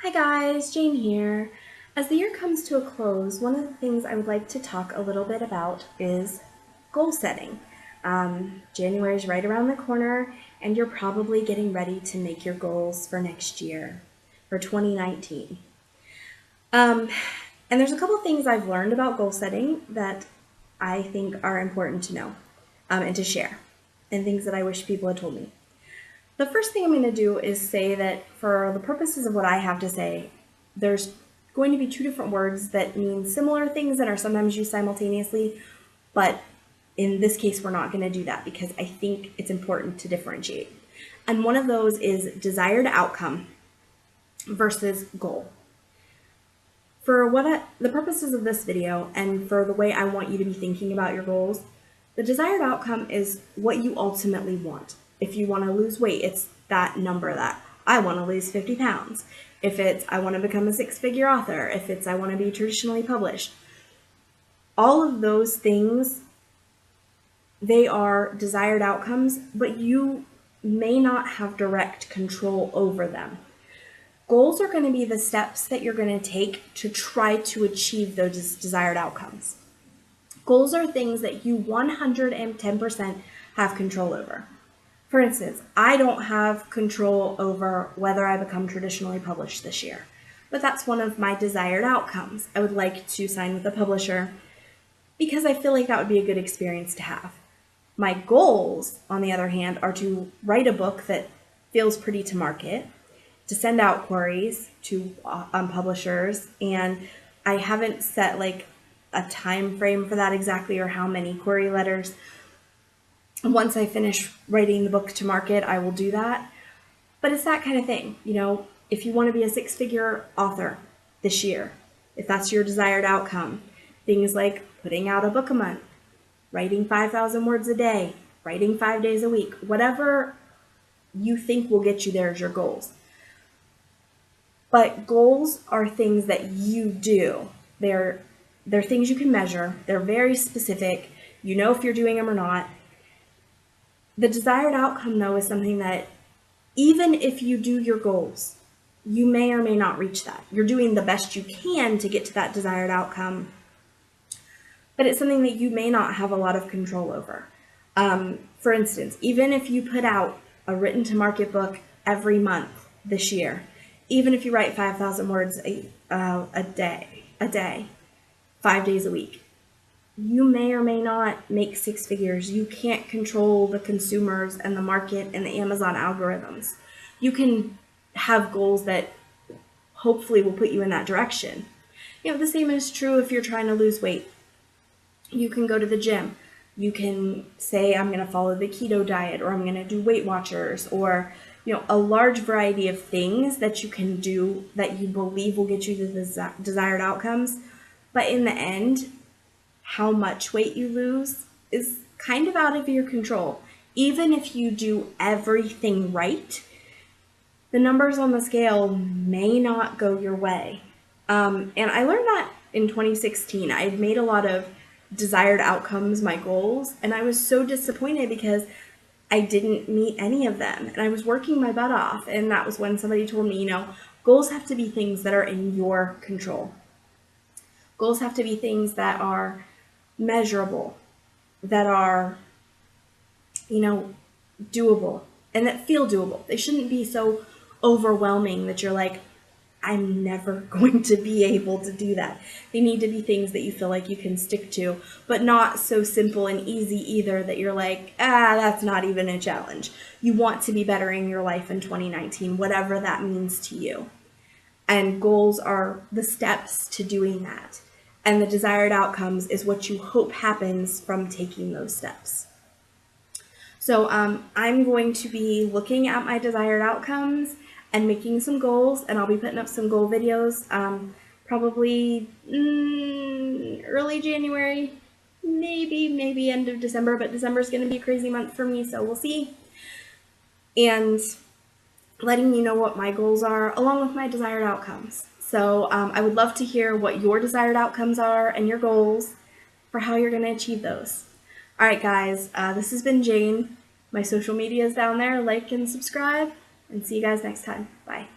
Hi guys, Jane here. As the year comes to a close, one of the things I would like to talk a little bit about is goal setting. January is right around the corner, and you're probably getting ready to make your goals for next year, for 2019. Um, and there's a couple things I've learned about goal setting that I think are important to know and to share, and things that I wish people had told me. The first thing I'm going to do is say that for the purposes of what I have to say, there's going to be two different words that mean similar things that are sometimes used simultaneously, but in this case, we're not going to do that because I think it's important to differentiate. And one of those is desired outcome versus goal. For the purposes of this video and for the way I want you to be thinking about your goals, the desired outcome is what you ultimately want. If you want to lose weight, it's that number that I want to lose 50 pounds. If it's I want to become a six-figure author, if it's I want to be traditionally published. All of those things, they are desired outcomes, but you may not have direct control over them. Goals are going to be the steps that you're going to take to try to achieve those desired outcomes. Goals are things that you 110% have control over. For instance, I don't have control over whether I become traditionally published this year, but that's one of my desired outcomes. I would like to sign with a publisher because I feel like that would be a good experience to have. My goals, on the other hand, are to write a book that feels pretty to market, to send out queries to publishers, and I haven't set like a time frame for that exactly or how many query letters. Once I finish writing the book to market, I will do that. But it's that kind of thing. If you want to be a six-figure author this year, if that's your desired outcome, things like putting out a book a month, writing 5,000 words a day, writing 5 days a week, whatever you think will get you there as your goals. But goals are things that you do. They're things you can measure. They're very specific. You know if you're doing them or not. The desired outcome, though, is something that even if you do your goals, you may or may not reach that. You're doing the best you can to get to that desired outcome, but it's something that you may not have a lot of control over. For instance, even if you put out a written to market book every month this year, even if you write 5,000 words a day, 5 days a week, you may or may not make six figures. You can't control the consumers and the market and the Amazon algorithms. You can have goals that hopefully will put you in that direction. The same is true if you're trying to lose weight. You can go to the gym. You can say, I'm going to follow the keto diet, or I'm going to do Weight Watchers, or a large variety of things that you can do that you believe will get you to the desired outcomes. But in the end, how much weight you lose is kind of out of your control. Even if you do everything right, the numbers on the scale may not go your way. And I learned that in 2016. I had made a lot of desired outcomes my goals, and I was so disappointed because I didn't meet any of them, and I was working my butt off. And that was when somebody told me, goals have to be things that are in your control. Goals have to be things that are measurable, that are, doable, and that feel doable. They shouldn't be so overwhelming that you're like, I'm never going to be able to do that. They need to be things that you feel like you can stick to, but not so simple and easy either that you're like, that's not even a challenge. You want to be bettering your life in 2019, whatever that means to you. And goals are the steps to doing that. And the desired outcomes is what you hope happens from taking those steps. So I'm going to be looking at my desired outcomes and making some goals, and I'll be putting up some goal videos probably early January, maybe end of December, but December is going to be a crazy month for me, so we'll see. And letting you know what my goals are along with my desired outcomes. So I would love to hear what your desired outcomes are and your goals for how you're going to achieve those. All right, guys, this has been Jane. My social media is down there. Like and subscribe, and see you guys next time. Bye.